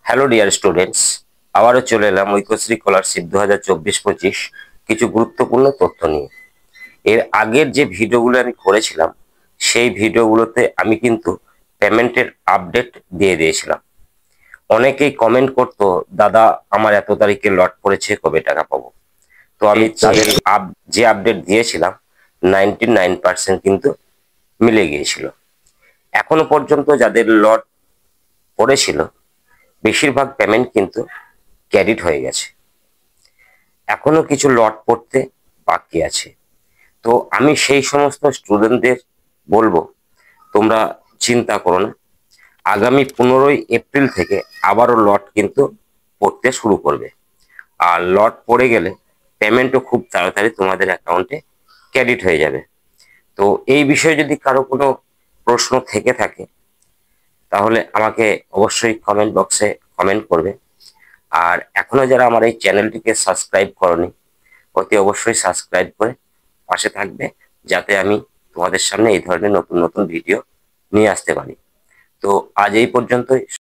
Hello dear students, আবারও চলে এলাম ঐক্যশ্রী স্কলারশিপ 2024-25 কিছু গুরুত্বপূর্ণ তথ্য নিয়ে। এর আগের যে ভিডিওগুলো আমি করেছিলাম সেই ভিডিওগুলোতে আমি কিন্তু পেমেন্টের আপডেট দিয়ে দিয়েছিলাম। অনেকেই কমেন্ট করতো, দাদা আমার এত তারিখে লট পড়েছে, কবে টাকা পাবো। তো আমি তাদের যে আপডেট দিয়েছিলাম 99% কিন্তু মিলে গিয়েছিল। এখনো পর্যন্ত যাদের লট পড়েছিল বেশিরভাগ পেমেন্ট কিন্তু ক্রেডিট হয়ে গেছে। এখনো কিছু লট পড়তে বাকি আছে। তো আমি সেই সমস্ত স্টুডেন্টদের বলবো, তোমরা চিন্তা করো না, আগামী 15 এপ্রিল থেকে আবারও লট কিন্তু পড়তে শুরু করবে। আর লট পড়ে গেলে পেমেন্টও খুব তাড়াতাড়ি তোমাদের অ্যাকাউন্টে ক্রেডিট হয়ে যাবে। তো এই বিষয়ে যদি কারো কোনো প্রশ্ন থেকে থাকে তাহলে আমাকে অবশ্যই কমেন্ট বক্সে কমেন্ট করবে। আর এখনো যারা আমার এই চ্যানেলটিকে সাবস্ক্রাইব করনি, অতি অবশ্যই সাবস্ক্রাইব করে পাশে থাকবে, যাতে আমি তোমাদের সামনে এই ধরনের নতুন নতুন ভিডিও নিয়ে আসতে পারি। তো আজ এই পর্যন্তই।